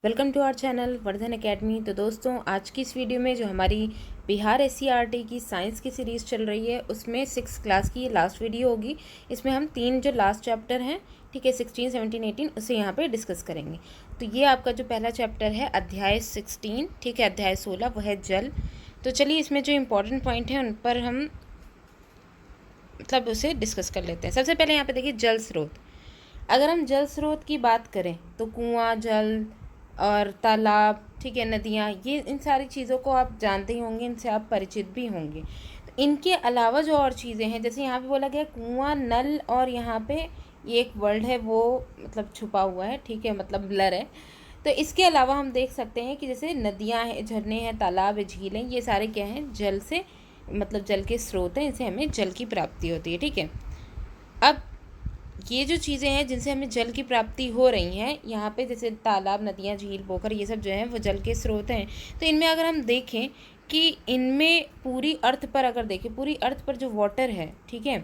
Welcome to our channel Vardhan academy. तो दोस्तों, आज की इस वीडियो में जो हमारी बिहार SCERT की साइंस की सीरीज़ चल रही है उसमें 6 क्लास की ये लास्ट वीडियो होगी। इसमें हम 3 जो लास्ट चैप्टर हैं, ठीक है, 16, 17, 18, उसे यहाँ पे डिस्कस करेंगे। तो ये आपका जो पहला चैप्टर है अध्याय 16, ठीक है, अध्याय 16 वह है जल। तो चलिए इसमें जो इम्पोर्टेंट पॉइंट है उन पर हम उसे डिस्कस कर लेते हैं। सबसे पहले यहाँ पर देखिए जल स्रोत। अगर हम जल स्रोत की बात करें तो कुआँ जल और तालाब, ठीक है, नदियाँ, ये इन सारी चीज़ों को आप जानते ही होंगे, इनसे आप परिचित भी होंगे। तो इनके अलावा जो और चीज़ें हैं, जैसे यहाँ पे बोला गया कुआं, नल, और यहाँ पे ये एक वर्ड है वो छुपा हुआ है, ठीक है, ब्लर है। तो इसके अलावा हम देख सकते हैं कि जैसे नदियाँ हैं, झरने हैं, तालाब है, झीलें, ये सारे क्या हैं, जल से जल के स्रोत हैं, इनसे हमें जल की प्राप्ति होती है, ठीक है। अब ये जो चीज़ें हैं जिनसे हमें जल की प्राप्ति हो रही हैं, यहाँ पे जैसे तालाब, नदियाँ, झील, पोखर, ये सब जो हैं वो जल के स्रोत हैं। तो इनमें अगर हम देखें कि इनमें पूरी अर्थ पर अगर देखें, पूरी अर्थ पर जो वाटर है, ठीक है,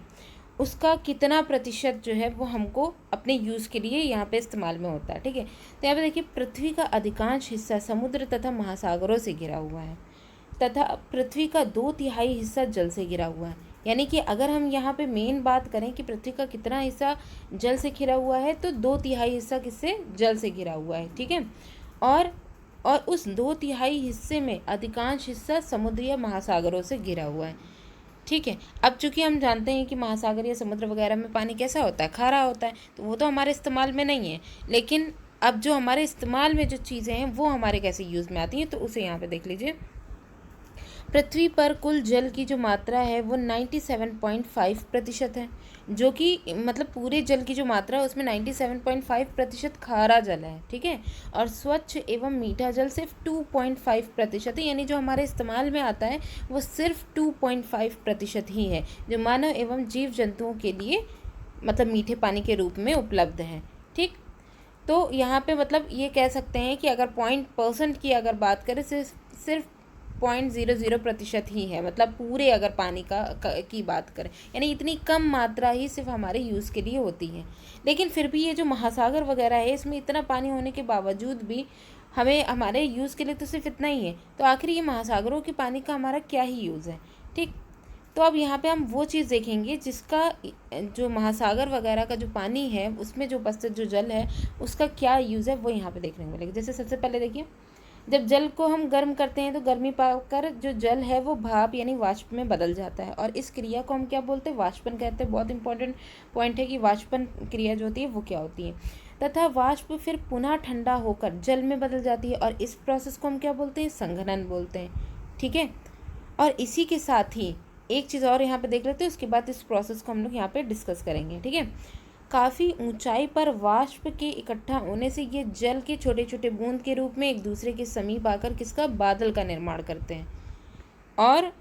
उसका कितना प्रतिशत जो है वो हमको अपने यूज़ के लिए यहाँ पे इस्तेमाल में होता है, ठीक है। तो यहाँ पे देखिए पृथ्वी का अधिकांश हिस्सा समुद्र तथा महासागरों से घिरा हुआ है तथा पृथ्वी का 2/3 हिस्सा जल से घिरा हुआ है। यानी कि अगर हम यहाँ पे मेन बात करें कि पृथ्वी का कितना हिस्सा जल से घिरा हुआ है, तो 2/3 हिस्सा किससे, जल से घिरा हुआ है, ठीक है। और उस 2/3 हिस्से में अधिकांश हिस्सा समुद्र या महासागरों से घिरा हुआ है, ठीक है। अब चूंकि हम जानते हैं कि महासागर या समुद्र वगैरह में पानी कैसा होता है, खारा होता है, तो वो तो हमारे इस्तेमाल में नहीं है। लेकिन अब जो हमारे इस्तेमाल में जो चीज़ें हैं वो हमारे कैसे यूज़ में आती हैं, तो उसे यहाँ पे देख लीजिए। पृथ्वी पर कुल जल की जो मात्रा है वो 97.5% है, जो कि पूरे जल की जो मात्रा है उसमें 97.5% खारा जल है, ठीक है। और स्वच्छ एवं मीठा जल सिर्फ 2.5% है, यानी जो हमारे इस्तेमाल में आता है वो सिर्फ 2.5% ही है, जो मानव एवं जीव जंतुओं के लिए मीठे पानी के रूप में उपलब्ध है, ठीक। तो यहाँ पे ये कह सकते हैं कि अगर 0% की अगर बात करें, सिर्फ 0.00% ही है, पूरे अगर पानी की बात करें, यानी इतनी कम मात्रा ही सिर्फ हमारे यूज़ के लिए होती है। लेकिन फिर भी ये जो महासागर वगैरह है, इसमें इतना पानी होने के बावजूद भी हमें हमारे यूज़ के लिए तो सिर्फ इतना ही है। तो आखिर ये महासागरों के पानी का हमारा क्या ही यूज़ है, ठीक। तो अब यहाँ पे हम वो चीज़ देखेंगे जिसका जो महासागर वगैरह का जो पानी है उसमें जो उपस्थित जो जल है उसका क्या यूज़ है, वो यहाँ पे देखने को मिलेगा। जैसे सबसे पहले देखिए, जब जल को हम गर्म करते हैं तो गर्मी पाकर जो जल है वो भाप यानी वाष्प में बदल जाता है, और इस क्रिया को हम क्या बोलते हैं, वाष्पन कहते हैं। बहुत इंपॉर्टेंट पॉइंट है कि वाष्पन क्रिया जो होती है वो क्या होती है। तथा वाष्प फिर पुनः ठंडा होकर जल में बदल जाती है, और इस प्रोसेस को हम क्या बोलते हैं, संघनन बोलते हैं, ठीक है। और इसी के साथ ही एक चीज़ और यहाँ पे देख लेते हैं, उसके बाद इस प्रोसेस को हम लोग यहाँ पे डिस्कस करेंगे, ठीक है। काफ़ी ऊंचाई पर वाष्प के इकट्ठा होने से ये जल के छोटे छोटे बूंद के रूप में एक दूसरे के समीप आकर किसका, बादल का निर्माण करते हैं और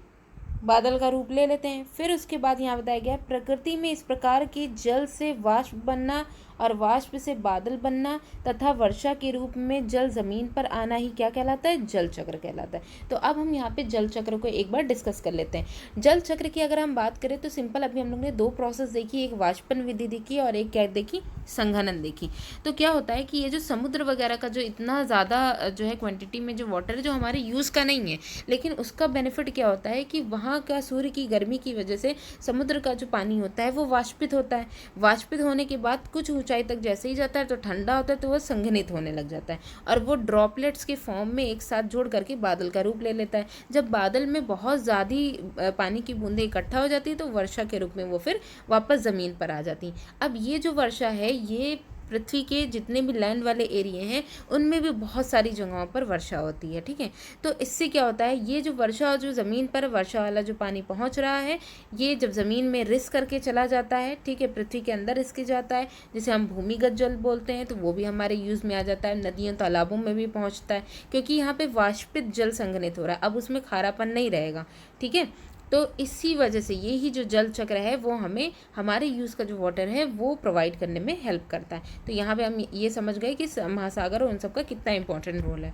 बादल का रूप ले लेते हैं। फिर उसके बाद यहाँ बताया गया, प्रकृति में इस प्रकार के जल से वाष्प बनना और वाष्प से बादल बनना तथा वर्षा के रूप में जल जमीन पर आना ही क्या कहलाता है, जल चक्र कहलाता है। तो अब हम यहाँ पे जल चक्र को एक बार डिस्कस कर लेते हैं। जल चक्र की अगर हम बात करें तो सिंपल अभी हम लोग ने 2 प्रोसेस देखी, एक वाष्पन विधि देखी और एक क्या देखी, संघनन देखी। तो क्या होता है कि ये जो समुद्र वगैरह का जो इतना ज़्यादा जो है क्वान्टिटी में जो वाटर है जो हमारे यूज़ का नहीं है, लेकिन उसका बेनिफिट क्या होता है कि वहाँ का सूर्य की गर्मी की वजह से समुद्र का जो पानी होता है वो वाष्पित होता है। वाष्पित होने के बाद कुछ ऊंचाई तक जैसे ही जाता है तो ठंडा होता है, तो वह संघनित होने लग जाता है और वो ड्रॉपलेट्स के फॉर्म में एक साथ जोड़ करके बादल का रूप ले लेता है। जब बादल में बहुत ज़्यादा पानी की बूंदें इकट्ठा हो जाती है तो वर्षा के रूप में वो फिर वापस ज़मीन पर आ जाती हैं। अब ये जो वर्षा है ये पृथ्वी के जितने भी लैंड वाले एरिए हैं उनमें भी बहुत सारी जगहों पर वर्षा होती है, ठीक है। तो इससे क्या होता है, ये जो वर्षा जो ज़मीन पर वर्षा वाला जो पानी पहुंच रहा है, ये जब ज़मीन में रिस करके चला जाता है, ठीक है, पृथ्वी के अंदर इसके जाता है, जिसे हम भूमिगत जल बोलते हैं, तो वो भी हमारे यूज़ में आ जाता है। नदियों तालाबों में भी पहुँचता है, क्योंकि यहाँ पर वाष्पित जल संघनित हो रहा है, अब उसमें खारापन नहीं रहेगा, ठीक है। तो इसी वजह से यही जो जल चक्र है वो हमें हमारे यूज़ का जो वाटर है वो प्रोवाइड करने में हेल्प करता है। तो यहाँ पे हम ये समझ गए कि महासागर और उन सब का कितना इंपॉर्टेंट रोल है।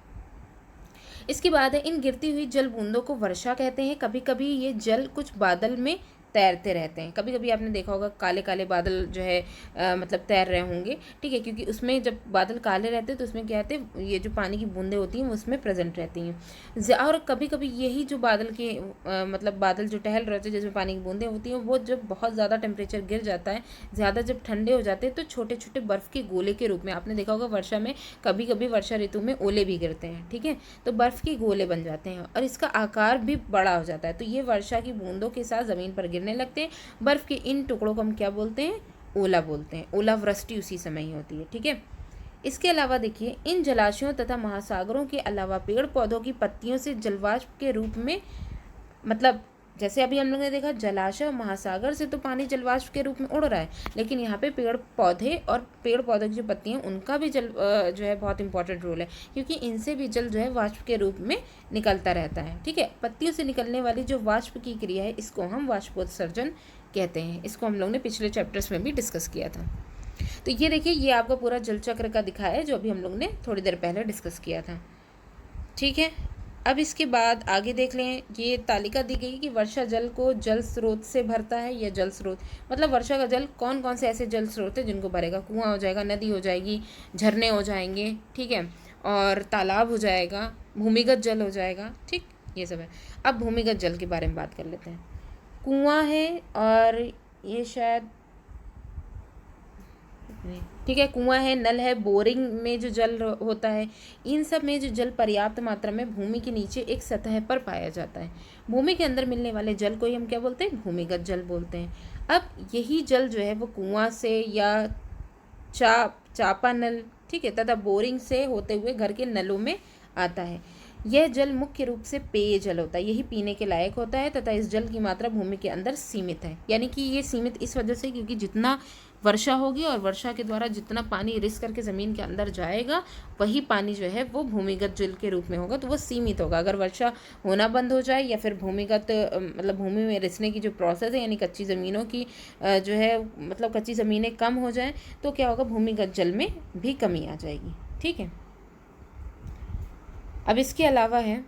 इसके बाद है, इन गिरती हुई जल बूंदों को वर्षा कहते हैं। कभी कभी ये जल कुछ बादल में तैरते रहते हैं। कभी कभी आपने देखा होगा काले काले बादल जो है मतलब तैर रहे होंगे, ठीक है, क्योंकि उसमें जब बादल काले रहते हैं तो उसमें क्या होते हैं, ये जो पानी की बूंदें होती हैं वो उसमें प्रेजेंट रहती हैं। और कभी कभी यही जो बादल के मतलब बादल जो टहल रहे होते हैं जिसमें पानी की बूंदें होती हैं, वो जब बहुत ज़्यादा टेम्परेचर गिर जाता है, ज़्यादा जब ठंडे हो जाते हैं, तो छोटे छोटे बर्फ़ के गोले के रूप में, आपने देखा होगा वर्षा में कभी कभी वर्षा ऋतु में ओले भी गिरते हैं, ठीक है, तो बर्फ़ के गोले बन जाते हैं और इसका आकार भी बड़ा हो जाता है। तो ये वर्षा की बूंदों के साथ ज़मीन पर गिरने लगते हैं। बर्फ़ के इन टुकड़ों को हम क्या बोलते हैं, ओला बोलते हैं। ओलावृष्टि उसी समय ही होती है, ठीक है। इसके अलावा देखिए, इन जलाशयों तथा महासागरों के अलावा पेड़ पौधों की पत्तियों से जलवाष्प के रूप में, मतलब जैसे अभी हम लोग ने देखा जलाशय और महासागर से तो पानी जलवाष्प के रूप में उड़ रहा है, लेकिन यहाँ पे पेड़ पौधे और पेड़ पौधों की जो पत्तियाँ उनका भी जल जो है बहुत इंपॉर्टेंट रोल है, क्योंकि इनसे भी जल जो है वाष्प के रूप में निकलता रहता है, ठीक है। पत्तियों से निकलने वाली जो वाष्प की क्रिया है इसको हम वाष्पोत्सर्जन कहते हैं। इसको हम लोग ने पिछले चैप्टर्स में भी डिस्कस किया था। तो ये देखिए, ये आपका पूरा जल चक्र का दिखाया है जो अभी हम लोग ने थोड़ी देर पहले डिस्कस किया था, ठीक है। अब इसके बाद आगे देख लें, ये तालिका दी गई कि वर्षा जल को जल स्रोत से भरता है या जल स्रोत, मतलब वर्षा का जल कौन कौन से ऐसे जल स्रोत है जिनको भरेगा। कुआं हो जाएगा, नदी हो जाएगी, झरने हो जाएंगे, ठीक है, और तालाब हो जाएगा, भूमिगत जल हो जाएगा, ठीक, ये सब है। अब भूमिगत जल के बारे में बात कर लेते हैं। कुआं है और ये शायद, ठीक है, कुआं है, नल है, बोरिंग में जो जल होता है, इन सब में जो जल पर्याप्त मात्रा में भूमि के नीचे एक सतह पर पाया जाता है। भूमि के अंदर मिलने वाले जल को ही हम क्या बोलते हैं, भूमिगत जल बोलते हैं। अब यही जल जो है वो कुआं से या चापानल, ठीक है, तथा बोरिंग से होते हुए घर के नलों में आता है। यह जल मुख्य रूप से पेय जल होता है, यही पीने के लायक होता है तथा इस जल की मात्रा भूमि के अंदर सीमित है। यानी कि ये सीमित इस वजह से क्योंकि जितना वर्षा होगी और वर्षा के द्वारा जितना पानी रिस करके ज़मीन के अंदर जाएगा, वही पानी जो है वो भूमिगत जल के रूप में होगा, तो वो सीमित होगा। अगर वर्षा होना बंद हो जाए या फिर भूमिगत मतलब भूमि में रिसने की जो प्रोसेस है, यानी कच्ची ज़मीनों की जो है मतलब कच्ची ज़मीनें कम हो जाएं, तो क्या होगा, भूमिगत जल में भी कमी आ जाएगी, ठीक है। अब इसके अलावा है,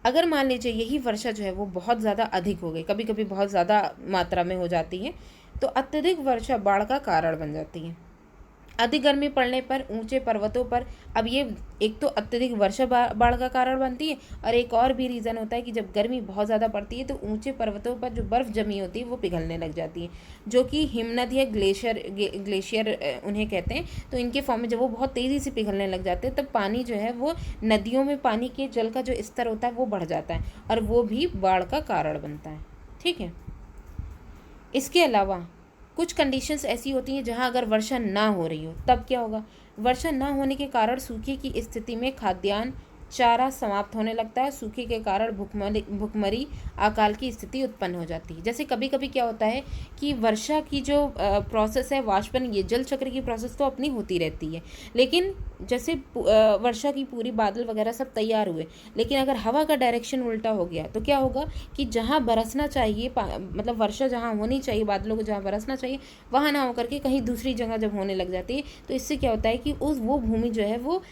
अगर मान लीजिए यही वर्षा जो है वो बहुत ज़्यादा अधिक हो गई, कभी कभी बहुत ज़्यादा मात्रा में हो जाती है, तो अत्यधिक वर्षा बाढ़ का कारण बन जाती है। अधिक गर्मी पड़ने पर ऊंचे पर्वतों पर, अब ये एक तो अत्यधिक वर्षा बाढ़ का कारण बनती है, और एक और भी रीज़न होता है कि जब गर्मी बहुत ज़्यादा पड़ती है तो ऊंचे पर्वतों पर जो बर्फ़ जमी होती है वो पिघलने लग जाती है, जो कि हिमनद या ग्लेशियर उन्हें कहते हैं। तो इनके फॉर्म में जब वो बहुत तेज़ी से पिघलने लग जाते हैं तब पानी जो है वो नदियों में पानी के जल का जो स्तर होता है वो बढ़ जाता है और वो भी बाढ़ का कारण बनता है, ठीक है। इसके अलावा कुछ कंडीशंस ऐसी होती हैं जहां अगर वर्षा ना हो रही हो तब क्या होगा, वर्षा ना होने के कारण सूखे की स्थिति में खाद्यान्न चारा समाप्त होने लगता है। सूखे के कारण भुखमरी अकाल की स्थिति उत्पन्न हो जाती है। जैसे कभी कभी क्या होता है कि वर्षा की जो प्रोसेस है, वाष्पन, ये जल चक्र की प्रोसेस तो अपनी होती रहती है, लेकिन जैसे वर्षा की पूरी बादल वगैरह सब तैयार हुए, लेकिन अगर हवा का डायरेक्शन उल्टा हो गया तो क्या होगा कि जहाँ बरसना चाहिए मतलब वर्षा जहाँ होनी चाहिए, बादलों को जहाँ बरसना चाहिए वहाँ ना होकर के कहीं दूसरी जगह जब होने लग जाती है, तो इससे क्या होता है कि वो भूमि जो है वो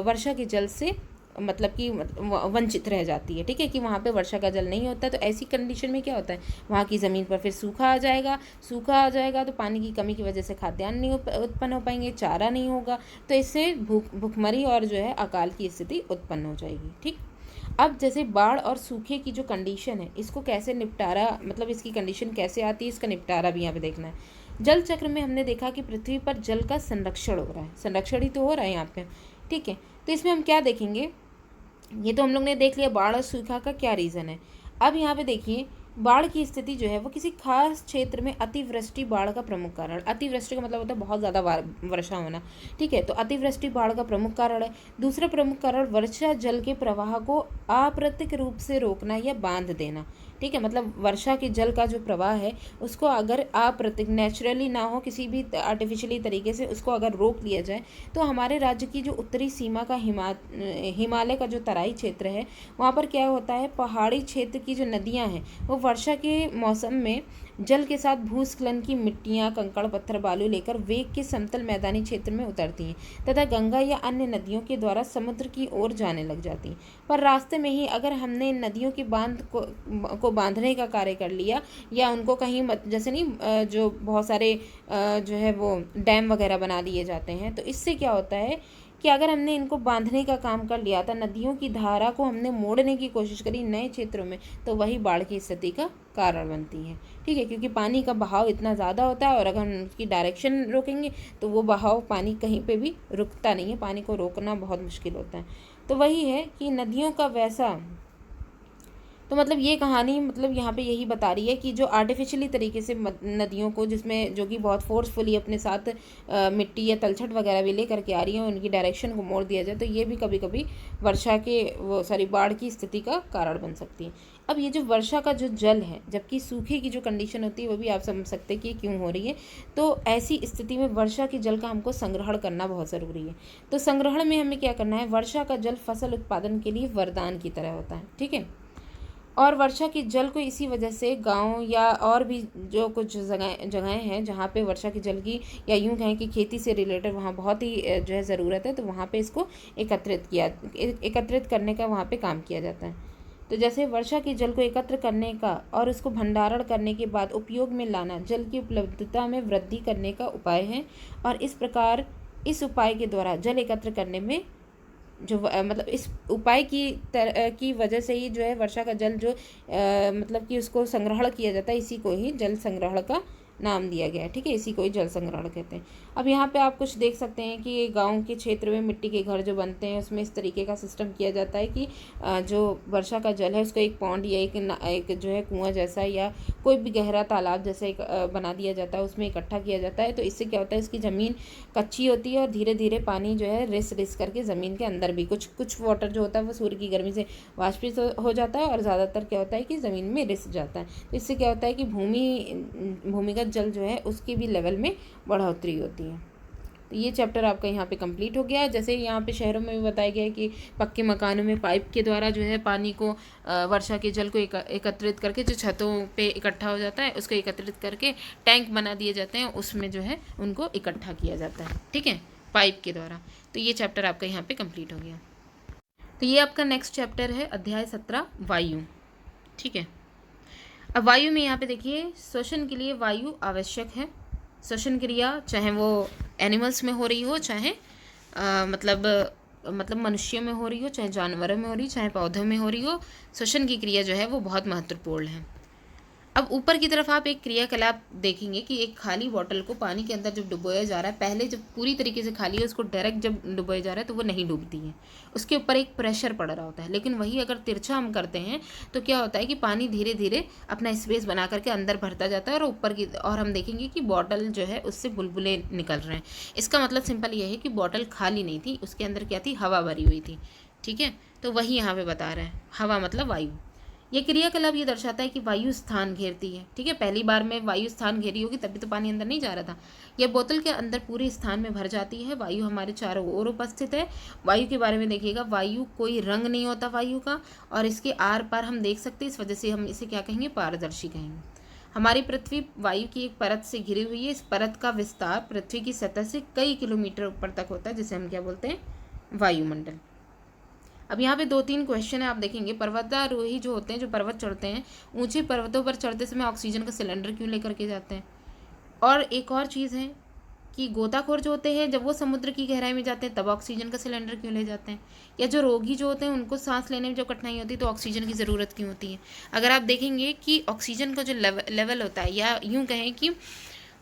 वर्षा के जल से मतलब कि वंचित रह जाती है, ठीक है, कि वहाँ पे वर्षा का जल नहीं होता। तो ऐसी कंडीशन में क्या होता है, वहाँ की ज़मीन पर फिर सूखा आ जाएगा तो पानी की कमी की वजह से खाद्यान्न नहीं उत्पन्न हो पाएंगे, चारा नहीं होगा, तो इससे भूखमरी और जो है अकाल की स्थिति उत्पन्न हो जाएगी, ठीक। अब जैसे बाढ़ और सूखे की जो कंडीशन है, इसको कैसे निपटारा, मतलब इसकी कंडीशन कैसे आती है, इसका निपटारा भी यहाँ पे देखना है। जल चक्र में हमने देखा कि पृथ्वी पर जल का संरक्षण हो रहा है, संरक्षण ही तो हो रहा है यहाँ पे, ठीक है। तो इसमें हम क्या देखेंगे, ये तो हम लोग ने देख लिया बाढ़ और सूखा का क्या रीज़न है। अब यहाँ पे देखिए, बाढ़ की स्थिति जो है वो किसी खास क्षेत्र में अतिवृष्टि बाढ़ का प्रमुख कारण, अतिवृष्टि का मतलब होता है बहुत ज़्यादा वर्षा होना, ठीक है, तो अतिवृष्टि बाढ़ का प्रमुख कारण है। दूसरा प्रमुख कारण वर्षा जल के प्रवाह को अप्रत्यक्ष रूप से रोकना या बांध देना, ठीक है, मतलब वर्षा के जल का जो प्रवाह है उसको अगर अप्रत्यक्ष, नेचुरली ना हो, किसी भी आर्टिफिशियली तरीके से उसको अगर रोक लिया जाए, तो हमारे राज्य की जो उत्तरी सीमा का हिमालय का जो तराई क्षेत्र है वहाँ पर क्या होता है, पहाड़ी क्षेत्र की जो नदियाँ हैं वो वर्षा के मौसम में जल के साथ भूस्खलन की मिट्टियाँ, कंकड़, पत्थर, बालू लेकर वेग के समतल मैदानी क्षेत्र में उतरती हैं तथा गंगा या अन्य नदियों के द्वारा समुद्र की ओर जाने लग जाती हैं। पर रास्ते में ही अगर हमने इन नदियों के बांध को बांधने का कार्य कर लिया या उनको कहीं जैसे नहीं जो बहुत सारे जो है वो डैम वगैरह बना दिए जाते हैं, तो इससे क्या होता है कि अगर हमने इनको बांधने का काम कर लिया था, नदियों की धारा को हमने मोड़ने की कोशिश करी नए क्षेत्रों में, तो वही बाढ़ की स्थिति का कारण बनती है। ठीक है, क्योंकि पानी का बहाव इतना ज़्यादा होता है और अगर हम उसकी डायरेक्शन रोकेंगे तो वो बहाव पानी कहीं पे भी रुकता नहीं है, पानी को रोकना बहुत मुश्किल होता है। तो वही है कि नदियों का वैसा, तो मतलब ये कहानी मतलब यहाँ पे यही बता रही है कि जो आर्टिफिशियली तरीके से नदियों को, जिसमें जो कि बहुत फोर्सफुली अपने साथ मिट्टी या तलछट वगैरह भी ले करके आ रही हैं, उनकी डायरेक्शन को मोड़ दिया जाए तो ये भी कभी कभी वर्षा के बाढ़ की स्थिति का कारण बन सकती है। अब ये जो वर्षा का जो जल है, जबकि सूखे की जो कंडीशन होती है वो भी आप समझ सकते हैं कि क्यों हो रही है। तो ऐसी स्थिति में वर्षा के जल का हमको संग्रहण करना बहुत ज़रूरी है। तो संग्रहण में हमें क्या करना है, वर्षा का जल फसल उत्पादन के लिए वरदान की तरह होता है। ठीक है, और वर्षा के जल को इसी वजह से गांव या और भी जो कुछ जगहें हैं जहाँ पे वर्षा के जल की, या यूँ कहें कि खेती से रिलेटेड वहाँ बहुत ही जो है ज़रूरत है, तो वहाँ पे इसको एकत्रित करने का वहाँ पे काम किया जाता है। तो जैसे वर्षा के जल को एकत्र करने का और उसको भंडारण करने के बाद उपयोग में लाना जल की उपलब्धता में वृद्धि करने का उपाय है। और इस प्रकार इस उपाय के द्वारा जल एकत्र करने में जो मतलब इस उपाय की वजह से ही जो है वर्षा का जल जो मतलब कि उसको संग्रहण किया जाता है, इसी को ही जल संग्रहण का नाम दिया गया है। ठीक है, इसी को ही जल संग्रहण कहते हैं। अब यहाँ पे आप कुछ देख सकते हैं कि गांव के क्षेत्र में मिट्टी के घर जो बनते हैं उसमें इस तरीके का सिस्टम किया जाता है कि जो वर्षा का जल है उसको एक पॉन्ड या एक जो है कुआं जैसा या कोई भी गहरा तालाब जैसा एक बना दिया जाता है, उसमें इकट्ठा किया जाता है। तो इससे क्या होता है, इसकी ज़मीन कच्ची होती है और धीरे धीरे पानी जो है रिस करके ज़मीन के अंदर भी कुछ वाटर जो होता है वो सूर्य की गर्मी से वाष्पित हो जाता है और ज़्यादातर क्या होता है कि ज़मीन में रिस जाता है। तो इससे क्या होता है कि भूमिगत जल जो है उसकी भी लेवल में बढ़ोतरी होती है। तो ये चैप्टर आपका यहाँ पे कंप्लीट हो गया है। जैसे यहाँ पे शहरों में भी बताया गया है कि पक्के मकानों में पाइप के द्वारा जो है पानी को वर्षा के जल को एकत्रित करके जो छतों पे इकट्ठा हो जाता है उसको एकत्रित करके टैंक बना दिए जाते हैं, उसमें जो है उनको इकट्ठा किया जाता है। ठीक है, पाइप के द्वारा। तो ये चैप्टर आपका यहाँ पे कंप्लीट हो गया। तो ये आपका नेक्स्ट चैप्टर है अध्याय 17 वायु। ठीक है, अब वायु में यहाँ पे देखिए श्वसन के लिए वायु आवश्यक है। श्वसन क्रिया चाहे वो एनिमल्स में हो रही हो, चाहे मतलब मनुष्यों में हो रही हो, चाहे जानवरों में हो रही हो, चाहे पौधों में हो रही हो, श्वसन की क्रिया जो है वो बहुत महत्वपूर्ण है। अब ऊपर की तरफ आप एक क्रियाकलाप देखेंगे कि एक खाली बॉटल को पानी के अंदर जब डुबोया जा रहा है, पहले जब पूरी तरीके से खाली है उसको डायरेक्ट जब डुबोया जा रहा है तो वो नहीं डूबती है, उसके ऊपर एक प्रेशर पड़ रहा होता है। लेकिन वही अगर तिरछा हम करते हैं तो क्या होता है कि पानी धीरे धीरे अपना स्पेस बना करके अंदर भरता जाता है और ऊपर की और हम देखेंगे कि बॉटल जो है उससे बुलबुले निकल रहे हैं। इसका मतलब सिंपल ये है कि बॉटल खाली नहीं थी, उसके अंदर क्या थी, हवा भरी हुई थी। ठीक है, तो वही यहाँ पे बता रहे हैं, हवा मतलब वायु। ये क्रियाकलाप ये दर्शाता है कि वायु स्थान घेरती है। ठीक है, पहली बार में वायु स्थान घेरी होगी तभी तो पानी अंदर नहीं जा रहा था। यह बोतल के अंदर पूरे स्थान में भर जाती है। वायु हमारे चारों ओर उपस्थित है। वायु के बारे में देखिएगा, वायु कोई रंग नहीं होता वायु का, और इसके आर पार हम देख सकते हैं, इस वजह से हम इसे क्या कहेंगे, पारदर्शी कहेंगे। हमारी पृथ्वी वायु की एक परत से घिरी हुई है। इस परत का विस्तार पृथ्वी की सतह से कई किलोमीटर ऊपर तक होता है, जिसे हम क्या बोलते हैं, वायुमंडल। अब यहाँ पे 2-3 क्वेश्चन है, आप देखेंगे। पर्वतारोही जो होते हैं, जो पर्वत चढ़ते हैं, ऊंचे पर्वतों पर चढ़ते समय ऑक्सीजन का सिलेंडर क्यों लेकर के जाते हैं? और एक और चीज़ है कि गोताखोर जो होते हैं जब वो समुद्र की गहराई में जाते हैं तब ऑक्सीजन का सिलेंडर क्यों ले जाते हैं? या जो रोगी जो होते हैं उनको सांस लेने में जब कठिनाई होती है तो ऑक्सीजन की ज़रूरत क्यों होती है? अगर आप देखेंगे कि ऑक्सीजन का जो लेवल होता है, या यूँ कहें कि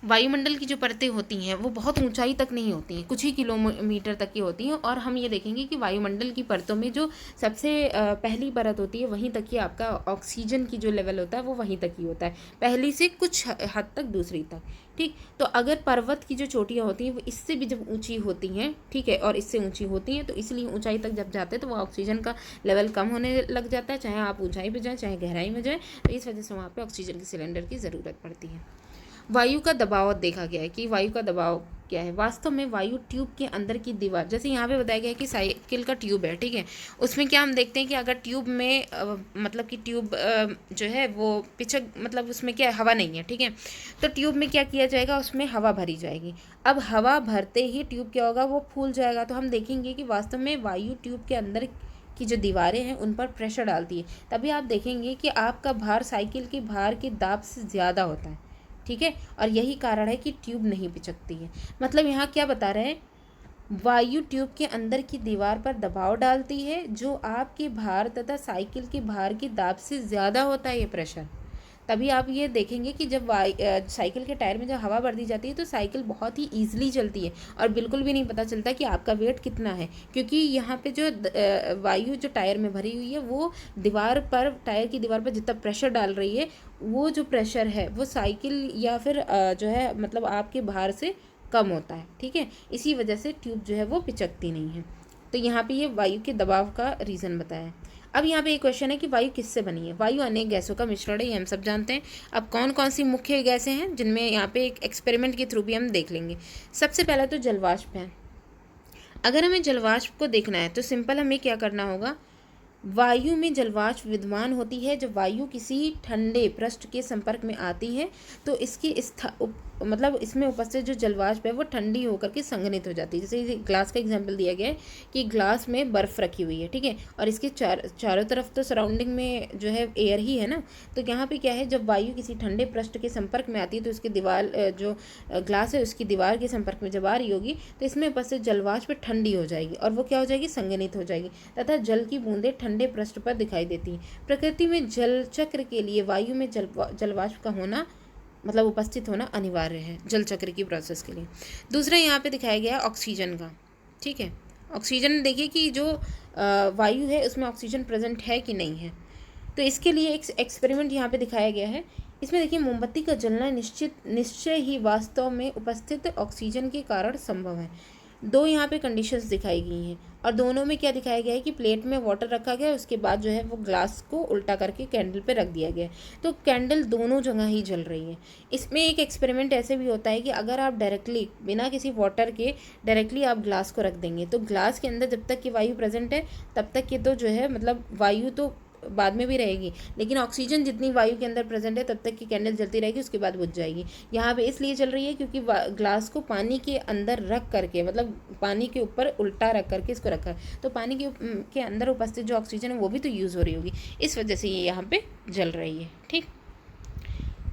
वायुमंडल की जो परतें होती हैं वो बहुत ऊंचाई तक नहीं होती हैं, कुछ ही किलोमीटर तक की होती हैं। और हम ये देखेंगे कि वायुमंडल की परतों में जो सबसे पहली परत होती है वहीं तक ही आपका ऑक्सीजन की जो लेवल होता है वो वहीं तक ही होता है, पहली से कुछ हद तक दूसरी तक। ठीक, तो अगर पर्वत की जो चोटियाँ होती हैं वो इससे भी जब ऊंची होती हैं, ठीक है, और इससे ऊंची होती हैं, तो इसलिए ऊंचाई तक जब जाते हैं तो वो ऑक्सीजन का लेवल कम होने लग जाता है, चाहे आप ऊंचाई पे जाएँ चाहे गहराई में जाएँ, तो इस वजह से वहाँ पर ऑक्सीजन के सिलेंडर की ज़रूरत पड़ती है। वायु का दबाव देखा गया है कि वायु का दबाव क्या है? वास्तव में वायु ट्यूब के अंदर की दीवार, जैसे यहाँ पे बताया गया है कि साइकिल का ट्यूब है, ठीक है, उसमें क्या हम देखते हैं कि अगर ट्यूब में मतलब कि ट्यूब जो है वो पिचक, मतलब उसमें क्या है, हवा नहीं है, ठीक है, तो ट्यूब में क्या किया जाएगा, उसमें हवा भरी जाएगी। अब हवा भरते ही ट्यूब क्या होगा, वो फूल जाएगा। तो हम देखेंगे कि वास्तव में वायु ट्यूब के अंदर की जो दीवारें हैं उन पर प्रेशर डालती है, तभी आप देखेंगे कि आपका भार साइकिल के भार के दाब से ज़्यादा होता है, ठीक है, और यही कारण है कि ट्यूब नहीं पिचकती है। मतलब यहाँ क्या बता रहे हैं, वायु ट्यूब के अंदर की दीवार पर दबाव डालती है जो आपके भार तथा साइकिल के भार की दाब से ज़्यादा होता है ये प्रेशर। तभी आप ये देखेंगे कि जब साइकिल के टायर में जब हवा भर दी जाती है तो साइकिल बहुत ही ईजिली चलती है और बिल्कुल भी नहीं पता चलता कि आपका वेट कितना है, क्योंकि यहाँ पे जो वायु जो टायर में भरी हुई है वो दीवार पर, टायर की दीवार पर जितना प्रेशर डाल रही है, वो जो प्रेशर है वो साइकिल या फिर जो है मतलब आपके भार से कम होता है, ठीक है। इसी वजह से ट्यूब जो है वो पिचकती नहीं है। तो यहाँ पे ये वायु के दबाव का रीज़न बताया है। अब यहाँ पे एक क्वेश्चन है कि वायु किससे बनी है? वायु अनेक गैसों का मिश्रण है, ये हम सब जानते हैं। अब कौन कौन सी मुख्य गैसें हैं जिनमें यहाँ पे एक एक्सपेरिमेंट के थ्रू भी हम देख लेंगे। सबसे पहला तो जलवाष्प है। अगर हमें जलवाष्प को देखना है तो सिंपल हमें क्या करना होगा, वायु में जलवाष्प विद्यमान होती है। जब वायु किसी ठंडे पृष्ठ के संपर्क में आती है तो इसकी मतलब इसमें उपस्थित जो जलवाष्प है वो ठंडी होकर के संघनित हो जाती है। जैसे ग्लास का एग्जांपल दिया गया है कि ग्लास में बर्फ़ रखी हुई है, ठीक है, और इसके चारों तरफ तो सराउंडिंग में जो है एयर ही है ना। तो यहाँ पे क्या है, जब वायु किसी ठंडे पृष्ठ के संपर्क में आती है तो इसकी दीवार जो ग्लास है उसकी दीवार के संपर्क में जब आ रही होगी तो इसमें उपस्थित जलवाष्प ठंडी हो जाएगी और वो क्या हो जाएगी, संघनित हो जाएगी तथा जल की बूंदें ठंडे पृष्ठ पर दिखाई देती हैं। प्रकृति में जल चक्र के लिए वायु में जलवाष्प का होना मतलब उपस्थित होना अनिवार्य है जल चक्र की प्रोसेस के लिए। दूसरा यहाँ पे दिखाया गया है ऑक्सीजन का, ठीक है। ऑक्सीजन देखिए कि जो वायु है उसमें ऑक्सीजन प्रेजेंट है कि नहीं है। तो इसके लिए एक एक्सपेरिमेंट यहाँ पे दिखाया गया है। इसमें देखिए मोमबत्ती का जलना निश्चय ही वास्तव में उपस्थित ऑक्सीजन के कारण संभव है। दो यहाँ पे कंडीशंस दिखाई गई हैं और दोनों में क्या दिखाया गया है कि प्लेट में वाटर रखा गया है, उसके बाद जो है वो ग्लास को उल्टा करके कैंडल पे रख दिया गया है, तो कैंडल दोनों जगह ही जल रही है। इसमें एक एक्सपेरिमेंट ऐसे भी होता है कि अगर आप डायरेक्टली बिना किसी वाटर के डायरेक्टली आप ग्लास को रख देंगे तो ग्लास के अंदर जब तक कि वायु प्रेजेंट है तब तक ये तो जो है मतलब वायु तो बाद में भी रहेगी, लेकिन ऑक्सीजन जितनी वायु के अंदर प्रेजेंट है तब तक की कैंडल जलती रहेगी, उसके बाद बुझ जाएगी। यहाँ पे इसलिए जल रही है क्योंकि ग्लास को पानी के अंदर रख करके, मतलब पानी के ऊपर उल्टा रख करके इसको रखा है, तो पानी के अंदर उपस्थित जो ऑक्सीजन है वो भी तो यूज़ हो रही होगी, इस वजह से ये यहाँ पे जल रही है, ठीक।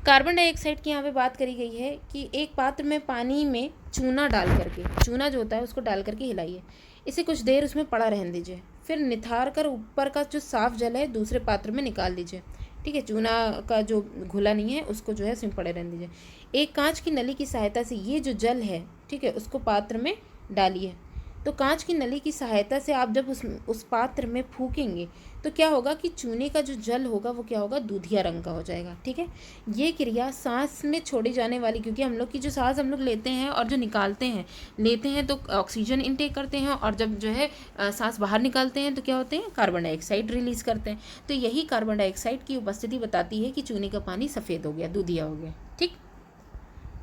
कार्बन डाइऑक्साइड की यहाँ पे बात करी गई है कि एक पात्र में पानी में चूना डाल करके, चूना जो होता है उसको डाल करके हिलाइए, इसे कुछ देर उसमें पड़ा रहने दीजिए, फिर निथार कर ऊपर का जो साफ जल है दूसरे पात्र में निकाल दीजिए, ठीक है। चूना का जो घुला नहीं है उसको जो है उसमें पड़े रहने दीजिए। एक कांच की नली की सहायता से ये जो जल है, ठीक है, उसको पात्र में डालिए। तो कांच की नली की सहायता से आप जब उस पात्र में फूकेंगे तो क्या होगा कि चूने का जो जल होगा वो क्या होगा, दूधिया रंग का हो जाएगा, ठीक है। ये क्रिया सांस में छोड़ी जाने वाली, क्योंकि हम लोग की जो सांस हम लोग लेते हैं और जो निकालते हैं तो ऑक्सीजन इनटेक करते हैं और जब जो है सांस बाहर निकालते हैं तो क्या होते हैं, कार्बन डाइऑक्साइड रिलीज़ करते हैं। तो यही कार्बन डाइऑक्साइड की उपस्थिति बताती है कि चूने का पानी सफ़ेद हो गया, दूधिया हो गया, ठीक।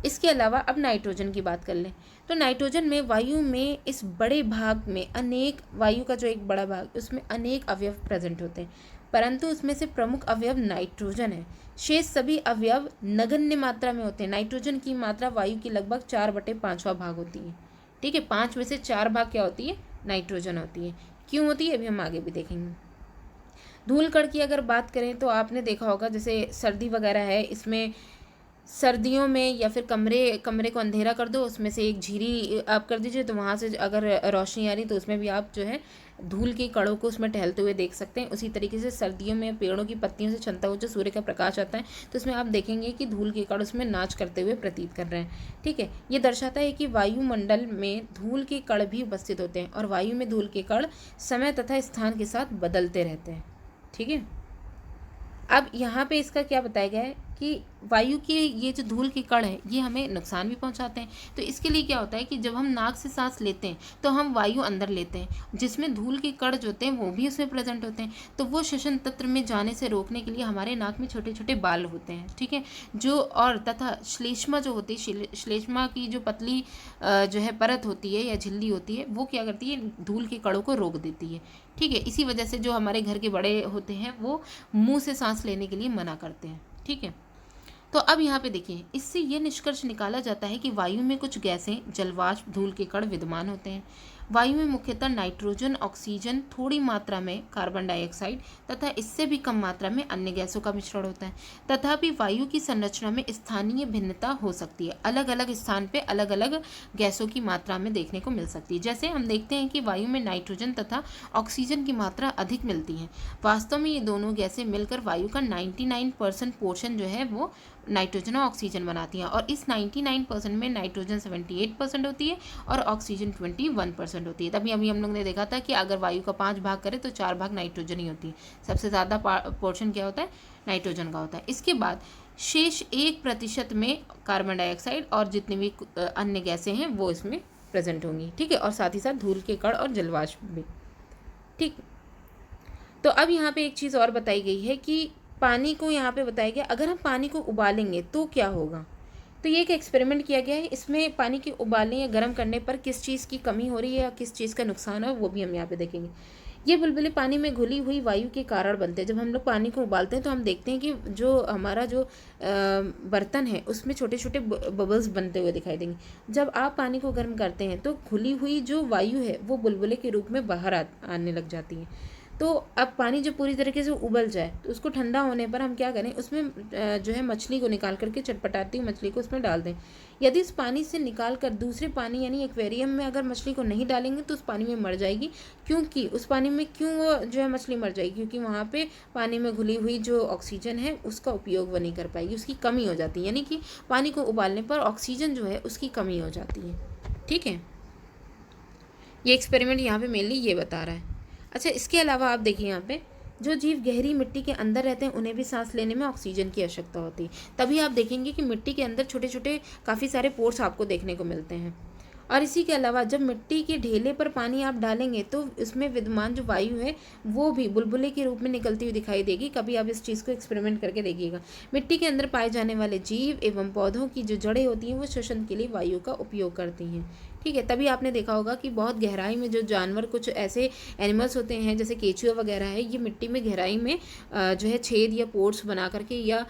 इसके अलावा अब नाइट्रोजन की बात कर लें तो नाइट्रोजन में वायु में इस बड़े भाग में अनेक, वायु का जो एक बड़ा भाग उसमें अनेक अवयव प्रेजेंट होते हैं, परंतु उसमें से प्रमुख अवयव नाइट्रोजन है। शेष सभी अवयव नगण्य मात्रा में होते हैं। नाइट्रोजन की मात्रा वायु की लगभग 4/5वां भाग होती है, ठीक है। 5 में से 4 भाग क्या होती है, नाइट्रोजन होती है। क्यों होती है अभी हम आगे भी देखेंगे। धूल कण की अगर बात करें तो आपने देखा होगा जैसे सर्दी वगैरह है, इसमें सर्दियों में या फिर कमरे को अंधेरा कर दो, उसमें से एक झिरी आप कर दीजिए तो वहाँ से अगर रोशनी आ रही तो उसमें भी आप जो है धूल के कणों को उसमें टहलते हुए देख सकते हैं। उसी तरीके से सर्दियों में पेड़ों की पत्तियों से छनता हुआ जो सूर्य का प्रकाश आता है तो उसमें आप देखेंगे कि धूल के कण उसमें नाच करते हुए प्रतीत कर रहे हैं, ठीक है। ये दर्शाता है कि वायुमंडल में धूल के कण भी उपस्थित होते हैं और वायु में धूल के कण समय तथा स्थान के साथ बदलते रहते हैं, ठीक है। अब यहाँ पे इसका क्या बताया गया है कि वायु के ये जो धूल के कण है ये हमें नुकसान भी पहुंचाते हैं। तो इसके लिए क्या होता है कि जब हम नाक से सांस लेते हैं तो हम वायु अंदर लेते हैं, जिसमें धूल के कण जो होते हैं वो भी उसमें प्रेजेंट होते हैं। तो वो श्वसन तंत्र में जाने से रोकने के लिए हमारे नाक में छोटे छोटे बाल होते हैं, ठीक है, जो और तथा श्लेष्मा जो होती है, श्लेष्मा की जो पतली जो है परत होती है या झिल्ली होती है, वो क्या करती है, धूल के कणों को रोक देती है, ठीक है। इसी वजह से जो हमारे घर के बड़े होते हैं वो मुंह से सांस लेने के लिए मना करते हैं, ठीक है। तो अब यहाँ पे देखिए, इससे ये निष्कर्ष निकाला जाता है कि वायु में कुछ गैसें, जलवाष्प, धूल के कण विद्यमान होते हैं। वायु में मुख्यतः नाइट्रोजन, ऑक्सीजन, थोड़ी मात्रा में कार्बन डाइऑक्साइड तथा इससे भी कम मात्रा में अन्य गैसों का मिश्रण होता है। तथापि वायु की संरचना में स्थानीय भिन्नता हो सकती है, अलग अलग स्थान पे अलग अलग गैसों की मात्रा में देखने को मिल सकती है। जैसे हम देखते हैं कि वायु में नाइट्रोजन तथा ऑक्सीजन की मात्रा अधिक मिलती है। वास्तव में ये दोनों गैसें मिलकर वायु का 99% पोर्शन जो है वो नाइट्रोजन और ऑक्सीजन बनाती हैं, और इस 99% में नाइट्रोजन 78% होती है और ऑक्सीजन 21% होती है। तभी अभी हम लोग ने देखा था कि अगर वायु का 5 भाग करें तो 4 भाग नाइट्रोजन ही होती है। सबसे ज़्यादा पोर्शन क्या होता है, नाइट्रोजन का होता है। इसके बाद शेष 1% में कार्बन डाइऑक्साइड और जितनी भी अन्य गैसें हैं वो इसमें प्रेजेंट होंगी, ठीक है, और साथ ही साथ धूल के कण और जलवाष्प भी, ठीक। तो अब यहाँ पे एक चीज़ और बताई गई है कि पानी को यहाँ पे बताया गया, अगर हम पानी को उबालेंगे तो क्या होगा। तो ये एक एक्सपेरिमेंट किया गया है, इसमें पानी के उबालने या गर्म करने पर किस चीज़ की कमी हो रही है या किस चीज़ का नुकसान है वो भी हम यहाँ पे देखेंगे। ये बुलबुले पानी में घुली हुई वायु के कारण बनते हैं। जब हम लोग पानी को उबालते हैं तो हम देखते हैं कि जो हमारा जो बर्तन है उसमें छोटे छोटे बबल्स बनते हुए दिखाई देंगे। जब आप पानी को गर्म करते हैं तो घुली हुई जो वायु है वो बुलबुले के रूप में बाहर आने लग जाती है। तो अब पानी जब पूरी तरीके से उबल जाए तो उसको ठंडा होने पर हम क्या करें, उसमें जो है मछली को निकाल करके, चटपटाती हुई मछली को उसमें डाल दें। यदि इस पानी से निकाल कर दूसरे पानी यानी एक्वेरियम में अगर मछली को नहीं डालेंगे तो उस पानी में मर जाएगी। क्योंकि उस पानी में क्यों वो जो है मछली मर जाएगी, क्योंकि वहाँ पे पानी में घुली हुई जो ऑक्सीजन है उसका उपयोग वो नहीं कर पाएगी, उसकी कमी हो जाती है, यानी कि पानी को उबालने पर ऑक्सीजन जो है उसकी कमी हो जाती है, ठीक है। ये एक्सपेरिमेंट यहाँ पे मेनली ये बता रहा है। अच्छा, इसके अलावा आप देखिए यहाँ पे जो जीव गहरी मिट्टी के अंदर रहते हैं उन्हें भी सांस लेने में ऑक्सीजन की आवश्यकता होती है। तभी आप देखेंगे कि मिट्टी के अंदर छोटे छोटे काफ़ी सारे पोर्स आपको देखने को मिलते हैं। और इसी के अलावा जब मिट्टी के ढेले पर पानी आप डालेंगे तो इसमें विद्यमान जो वायु है वो भी बुलबुले के रूप में निकलती हुई दिखाई देगी। कभी आप इस चीज़ को एक्सपेरिमेंट करके देखिएगा। मिट्टी के अंदर पाए जाने वाले जीव एवं पौधों की जो जड़ें होती हैं वो श्वसन के लिए वायु का उपयोग करती हैं, ठीक है। तभी आपने देखा होगा कि बहुत गहराई में जो जानवर, कुछ ऐसे एनिमल्स होते हैं जैसे केचुआ वगैरह है, ये मिट्टी में गहराई में जो है छेद या पोर्स बना करके या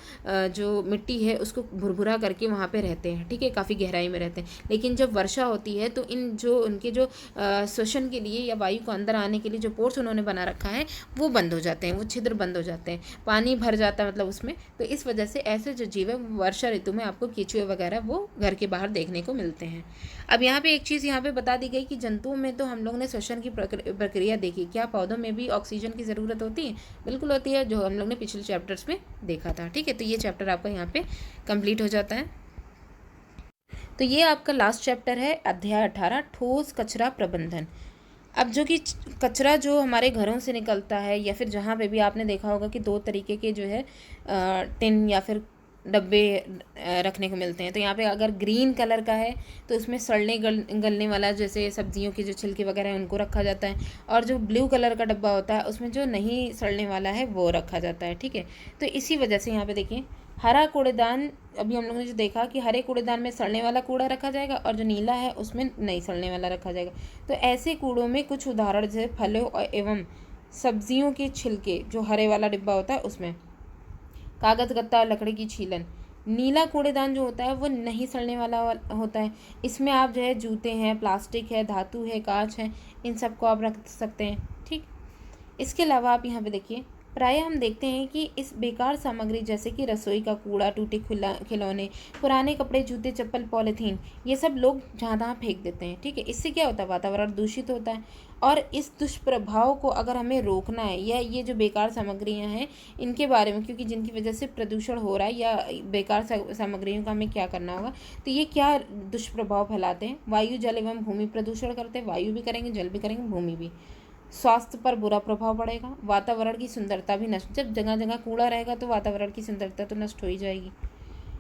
जो मिट्टी है उसको भुरभुरा करके वहाँ पे रहते हैं, ठीक है, काफ़ी गहराई में रहते हैं। लेकिन जब वर्षा होती है तो इन जो उनके जो श्वसन के लिए या वायु को अंदर आने के लिए जो पोर्स उन्होंने बना रखा है वो बंद हो जाते हैं, वो छिद्र बंद हो जाते हैं, पानी भर जाता है मतलब उसमें। तो इस वजह से ऐसे जो जीव है वर्षा ऋतु में आपको केचुए वगैरह वो घर के बाहर देखने को मिलते हैं। अब यहाँ पे एक चीज़ यहाँ पे बता दी गई कि जंतुओं में तो हम लोग ने श्वसन की प्रक्रिया देखी, क्या पौधों में भी ऑक्सीजन की ज़रूरत होती है? बिल्कुल होती है, जो हम लोग ने पिछले चैप्टर्स में देखा था, ठीक है। तो ये चैप्टर आपका यहाँ पे कंप्लीट हो जाता है। तो ये आपका लास्ट चैप्टर है, अध्याय 18, ठोस कचरा प्रबंधन। अब जो कि कचरा जो हमारे घरों से निकलता है या फिर जहाँ पे भी आपने देखा होगा कि दो तरीके के जो है टिन या फिर डब्बे रखने को मिलते हैं। तो यहाँ पे अगर ग्रीन कलर का है तो उसमें सड़ने गलने वाला जैसे सब्जियों के जो छिलके वगैरह हैं उनको रखा जाता है, और जो ब्लू कलर का डब्बा होता है उसमें जो नहीं सड़ने वाला है वो रखा जाता है, ठीक है। तो इसी वजह से यहाँ पे देखिए हरा कूड़ेदान, अभी हम लोगों ने जो देखा कि हरे कूड़ेदान में सड़ने वाला कूड़ा रखा जाएगा और जो नीला है उसमें नहीं सड़ने वाला रखा जाएगा। तो ऐसे कूड़ों में कुछ उदाहरण जैसे फलों एवं सब्जियों के छिलके, जो हरे वाला डिब्बा होता है उसमें कागज़, गत्ता, लकड़ी की छीलन। नीला कूड़ेदान जो होता है वो नहीं सड़ने वाला होता है, इसमें आप जो है जूते हैं, प्लास्टिक है, धातु है, कांच है, इन सब को आप रख सकते हैं, ठीक। इसके अलावा आप यहाँ पे देखिए प्रायः हम देखते हैं कि इस बेकार सामग्री जैसे कि रसोई का कूड़ा, टूटे खिलौने, पुराने कपड़े, जूते, चप्पल, पॉलीथीन, ये सब लोग जहाँ तहाँ फेंक देते हैं, ठीक है। इससे क्या होता है, वातावरण दूषित होता है। और इस दुष्प्रभाव को अगर हमें रोकना है, या ये जो बेकार सामग्रियाँ हैं इनके बारे में, क्योंकि जिनकी वजह से प्रदूषण हो रहा है, या बेकार सामग्रियों का हमें क्या करना होगा, तो ये क्या दुष्प्रभाव फैलाते हैं, वायु, जल एवं भूमि प्रदूषण करते हैं, वायु भी करेंगे, जल भी करेंगे, भूमि भी। स्वास्थ्य पर बुरा प्रभाव पड़ेगा, वातावरण की सुंदरता भी नष्ट, जब जगह जगह कूड़ा रहेगा तो वातावरण की सुंदरता तो नष्ट हो ही जाएगी।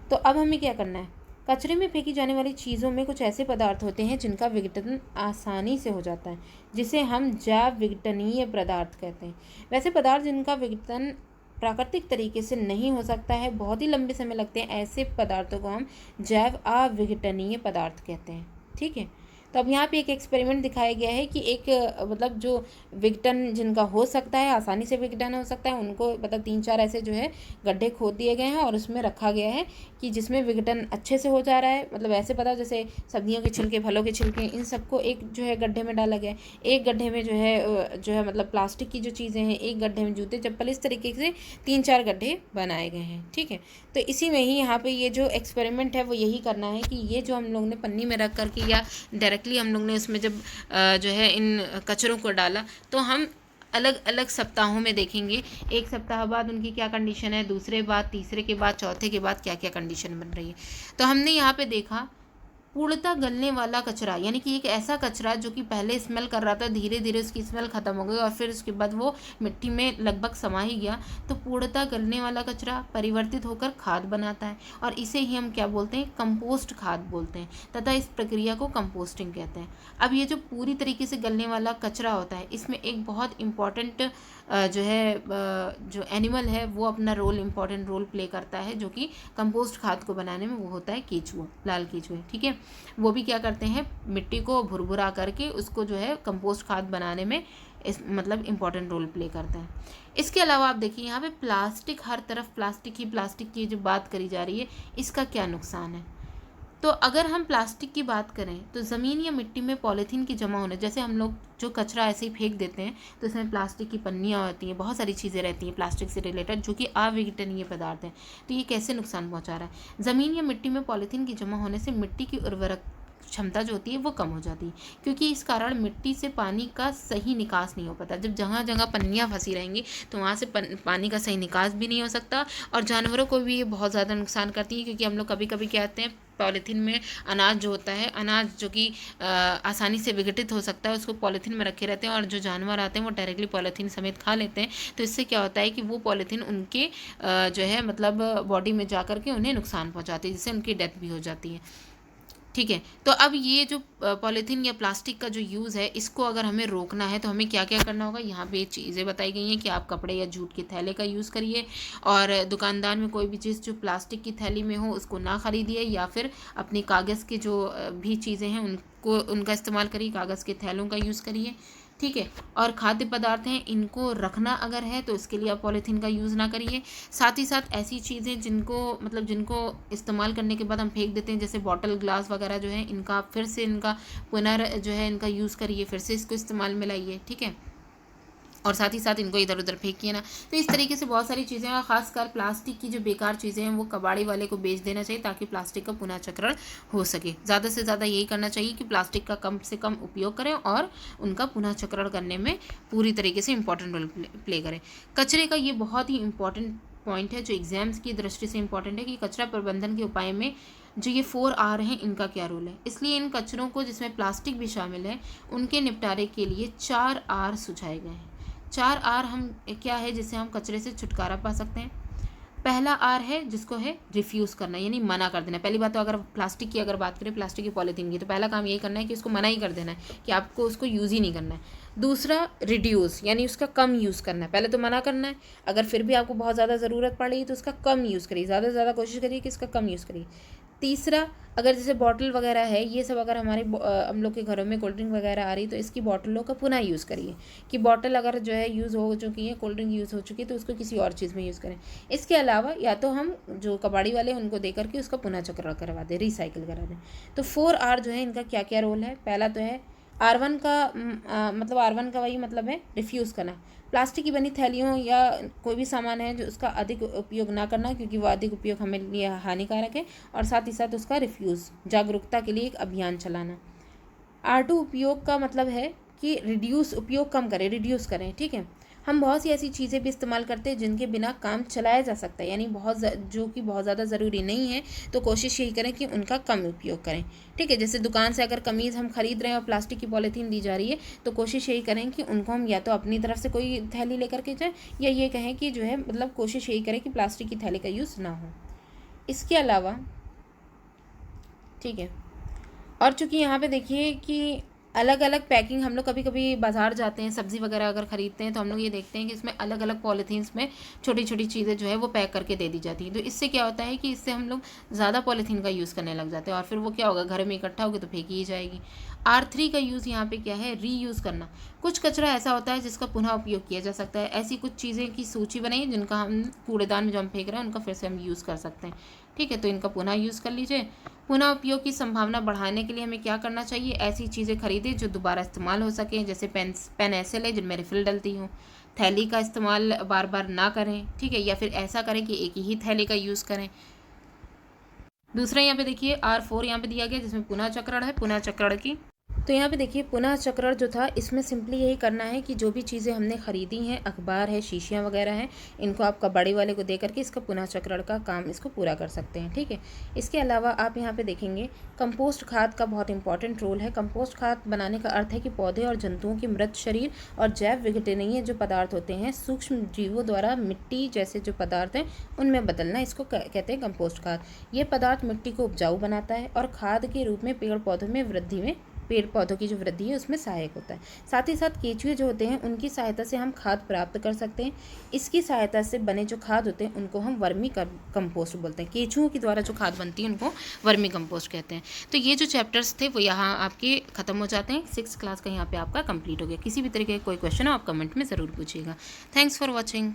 तो अब हमें क्या करना है, कचरे में फेंकी जाने वाली चीज़ों में कुछ ऐसे पदार्थ होते हैं जिनका विघटन आसानी से हो जाता है, जिसे हम जैव विघटनीय पदार्थ कहते हैं। वैसे पदार्थ जिनका विघटन प्राकृतिक तरीके से नहीं हो सकता है, बहुत ही लंबे समय लगते हैं, ऐसे पदार्थों को हम जैव अविघटनीय पदार्थ कहते हैं। ठीक है, तो अब यहाँ पे एक एक्सपेरिमेंट दिखाया गया है कि एक मतलब जो विघटन जिनका हो सकता है, आसानी से विघटन हो सकता है, उनको मतलब 3-4 ऐसे जो है गड्ढे खोद दिए गए हैं और उसमें रखा गया है कि जिसमें विघटन अच्छे से हो जा रहा है, मतलब ऐसे पता जैसे सब्जियों के छिलके, फलों के छिलके, इन सबको एक जो है गड्ढे में डाला गया है। एक गड्ढे में जो है मतलब प्लास्टिक की जो चीज़ें हैं, एक गड्ढे में जूते चप्पल, इस तरीके से 3-4 गड्ढे बनाए गए हैं। ठीक है, तो इसी में ही यहाँ पे ये जो एक्सपेरिमेंट है वो यही करना है कि ये जो हम लोग ने पन्नी में रख करके या डायरेक्टली हम लोग ने उसमें जब जो है इन कचरों को डाला, तो हम अलग अलग सप्ताहों में देखेंगे, एक सप्ताह बाद उनकी क्या कंडीशन है, दूसरे बाद, तीसरे के बाद, चौथे के बाद क्या क्या कंडीशन बन रही है। तो हमने यहाँ पे देखा पूर्णतः गलने वाला कचरा, यानी कि एक ऐसा कचरा जो कि पहले स्मेल कर रहा था, धीरे धीरे उसकी स्मेल खत्म हो गई और फिर उसके बाद वो मिट्टी में लगभग समा ही गया। तो पूर्णतः गलने वाला कचरा परिवर्तित होकर खाद बनाता है और इसे ही हम क्या बोलते हैं, कंपोस्ट खाद बोलते हैं, तथा इस प्रक्रिया को कंपोस्टिंग कहते हैं। अब ये जो पूरी तरीके से गलने वाला कचरा होता है, इसमें एक बहुत इम्पॉर्टेंट जो एनिमल है वो अपना इम्पॉर्टेंट रोल प्ले करता है, जो कि कंपोस्ट खाद को बनाने में वो होता है केचुआ, लाल केचुए। ठीक है, वो भी क्या करते हैं, मिट्टी को भुरभुरा करके उसको जो है कंपोस्ट खाद बनाने में मतलब इम्पॉर्टेंट रोल प्ले करते हैं। इसके अलावा आप देखिए यहाँ पे प्लास्टिक, हर तरफ प्लास्टिक की जो बात करी जा रही है, इसका क्या नुकसान है। तो अगर हम प्लास्टिक की बात करें तो ज़मीन या मिट्टी में पॉलीथीन की जमा होने, जैसे हम लोग जो कचरा ऐसे ही फेंक देते हैं तो इसमें प्लास्टिक की पन्नियाँ होती हैं, बहुत सारी चीज़ें रहती हैं प्लास्टिक से रिलेटेड, जो कि अविघटनीय पदार्थ हैं। तो ये कैसे नुकसान पहुंचा रहा है, ज़मीन या मिट्टी में पॉलीथीन की जमा होने से मिट्टी की उर्वरक क्षमता जो होती है वो कम हो जाती है, क्योंकि इस कारण मिट्टी से पानी का सही निकास नहीं हो पाता। जब जगह जगह पन्नियाँ फंसी रहेंगी तो वहाँ से पानी का सही निकास भी नहीं हो सकता और जानवरों को भी ये बहुत ज़्यादा नुकसान करती है, क्योंकि हम लोग कभी कभी क्या कहते हैं, पॉलीथीन में अनाज जो होता है, अनाज जो कि आसानी से विघटित हो सकता है, उसको पॉलीथीन में रखे रहते हैं और जो जानवर आते हैं वो डायरेक्टली पॉलीथीन समेत खा लेते हैं। तो इससे क्या होता है कि वो पॉलीथीन उनके जो है मतलब बॉडी में जा कर के उन्हें नुकसान पहुंचाती है, जिससे उनकी डेथ भी हो जाती है। ठीक है, तो अब ये जो पॉलीथीन या प्लास्टिक का जो यूज़ है, इसको अगर हमें रोकना है तो हमें क्या क्या करना होगा। यहाँ पे चीज़ें बताई गई हैं कि आप कपड़े या जूट के थैले का यूज़ करिए और दुकानदार में कोई भी चीज़ जो प्लास्टिक की थैली में हो उसको ना खरीदिए, या फिर अपनी कागज़ की जो भी चीज़ें हैं उनका इस्तेमाल करिए, कागज़ के थैलों का यूज़ करिए। ठीक है, और खाद्य पदार्थ हैं इनको रखना अगर है तो इसके लिए आप पॉलीथीन का यूज़ ना करिए। साथ ही साथ ऐसी चीज़ें जिनको इस्तेमाल करने के बाद हम फेंक देते हैं, जैसे बॉटल, ग्लास वगैरह जो है, इनका फिर से इनका जो है इनका यूज़ करिए, फिर से इसको इस्तेमाल में लाइए। ठीक है, और साथ ही साथ इनको इधर उधर फेंकिए ना। तो इस तरीके से बहुत सारी चीज़ें हैं, खासकर प्लास्टिक की जो बेकार चीज़ें हैं वो कबाड़ी वाले को बेच देना चाहिए, ताकि प्लास्टिक का पुनः चक्रण हो सके। ज़्यादा से ज़्यादा यही करना चाहिए कि प्लास्टिक का कम से कम उपयोग करें और उनका पुनः चक्रण करने में पूरी तरीके से इंपॉर्टेंट रोल प्ले करें। कचरे का ये बहुत ही इंपॉर्टेंट पॉइंट है जो एग्जाम्स की दृष्टि से इंपॉर्टेंट है कि कचरा प्रबंधन के उपाय में जो ये 4R हैं, इनका क्या रोल है। इसलिए इन कचरों को, जिसमें प्लास्टिक भी शामिल है, उनके निपटारे के लिए 4R सुझाए गए हैं। 4R हम क्या है जिससे हम कचरे से छुटकारा पा सकते हैं। पहला R है जिसको है रिफ्यूज़ करना, यानी मना कर देना। पहली बात तो अगर प्लास्टिक की बात करें, प्लास्टिक की पॉलीथीन की, तो पहला काम यही करना है कि उसको मना ही कर देना है कि आपको उसको यूज़ ही नहीं करना है। दूसरा रिड्यूस, यानी उसका कम यूज़ करना है। पहले तो मना करना है, अगर फिर भी आपको बहुत ज़्यादा ज़रूरत पड़ रही है तो उसका कम यूज़ करिए, ज़्यादा से ज़्यादा कोशिश करिए कि इसका कम यूज़ करिए। तीसरा, अगर जैसे बॉटल वगैरह है, ये सब अगर हमारे हम लोग के घरों में कोल्ड ड्रिंक वगैरह आ रही तो इसकी बॉटलों का पुनः यूज़ करिए, कि बॉटल अगर जो है यूज़ हो चुकी है, कोल्ड ड्रिंक यूज़ हो चुकी है, तो उसको किसी और चीज़ में यूज़ करें। इसके अलावा या तो हम जो कबाड़ी वाले उनको दे करके उसका पुनः चक्रण करवा दें, रिसाइकिल करा दें। तो 4R जो है इनका क्या क्या रोल है। पहला तो है R1 का R1 का वही मतलब है रिफ्यूज़ करना। प्लास्टिक की बनी थैलियों या कोई भी सामान है जो उसका अधिक उपयोग ना करना, क्योंकि वो अधिक उपयोग हमें लिए हानिकारक है। और साथ ही साथ उसका रिफ्यूज़, जागरूकता के लिए एक अभियान चलाना। R2 उपयोग का मतलब है कि रिड्यूस, उपयोग कम करें, रिड्यूस करें। ठीक है, हम बहुत सी ऐसी चीज़ें भी इस्तेमाल करते हैं जिनके बिना काम चलाया जा सकता है, यानी जो कि बहुत ज़्यादा ज़रूरी नहीं है, तो कोशिश यही करें कि उनका कम उपयोग करें। ठीक है, जैसे दुकान से अगर कमीज़ हम खरीद रहे हैं और प्लास्टिक की पॉलीथीन दी जा रही है, तो कोशिश यही करें कि उनको हम या तो अपनी तरफ से कोई थैली लेकर के जाएँ, या ये कहें कि जो है मतलब कोशिश यही करें कि प्लास्टिक की थैली का यूज़ ना हो। इसके अलावा ठीक है, और चूँकि यहाँ पे देखिए कि अलग अलग पैकिंग, हम लोग कभी कभी बाज़ार जाते हैं, सब्ज़ी वगैरह अगर ख़रीदते हैं, तो हम लोग ये देखते हैं कि इसमें अलग अलग पॉलीथीन्स में छोटी छोटी चीज़ें जो है वो पैक करके दे दी जाती हैं। तो इससे क्या होता है कि इससे हम लोग ज़्यादा पॉलीथीन का यूज़ करने लग जाते हैं, और फिर वो क्या होगा, घर में इकट्ठा होगी तो फेंकी ही जाएगी। R3 का यूज़ यहाँ पे क्या है, रीयूज़ करना। कुछ कचरा ऐसा होता है जिसका पुनः उपयोग किया जा सकता है। ऐसी कुछ चीज़ें की सूची बनाइए जिनका हम कूड़ेदान में जो हम फेंक रहे हैं उनका फिर से हम यूज़ कर सकते हैं। ठीक है, तो इनका पुनः यूज़ कर लीजिए। पुनः उपयोग की संभावना बढ़ाने के लिए हमें क्या करना चाहिए, ऐसी चीज़ें खरीदें जो दोबारा इस्तेमाल हो सकें, जैसे पेन ऐसे लें जिनमें रिफ़िल डलती हो। थैली का इस्तेमाल बार बार ना करें, ठीक है, या फिर ऐसा करें कि एक ही थैली का यूज़ करें। दूसरा यहाँ पे देखिए R4 यहाँ पे दिया गया, जिसमें पुनः चक्रण है, पुनः चक्रण की। तो यहाँ पे देखिए पुनः चक्रण जो था, इसमें सिंपली यही करना है कि जो भी चीज़ें हमने ख़रीदी हैं, अखबार है, शीशियाँ वगैरह हैं, इनको आप कबाड़ी वाले को दे करके इसका पुनः चक्रण का काम इसको पूरा कर सकते हैं। ठीक है, इसके अलावा आप यहाँ पे देखेंगे कंपोस्ट खाद का बहुत इंपॉर्टेंट रोल है। कंपोस्ट खाद बनाने का अर्थ है कि पौधे और जंतुओं के मृत शरीर और जैव विघटनीय जो पदार्थ होते हैं सूक्ष्म जीवों द्वारा मिट्टी जैसे जो पदार्थ हैं उनमें बदलना, इसको कहते हैं कंपोस्ट खाद। ये पदार्थ मिट्टी को उपजाऊ बनाता है और खाद के रूप में पेड़ पौधों की जो वृद्धि है उसमें सहायक होता है। साथ ही साथ केंचुए जो होते हैं उनकी सहायता से हम खाद प्राप्त कर सकते हैं। इसकी सहायता से बने जो खाद होते हैं उनको हम वर्मी कंपोस्ट बोलते हैं। केंचुओं के द्वारा जो खाद बनती है उनको वर्मी कंपोस्ट कहते हैं। तो ये जो चैप्टर्स थे वो यहाँ आपके ख़त्म हो जाते हैं। 6th क्लास का यहाँ पे आपका कंप्लीट हो गया। किसी भी तरीके का कोई क्वेश्चन हो आप कमेंट में ज़रूर पूछिएगा। Thanks for watching.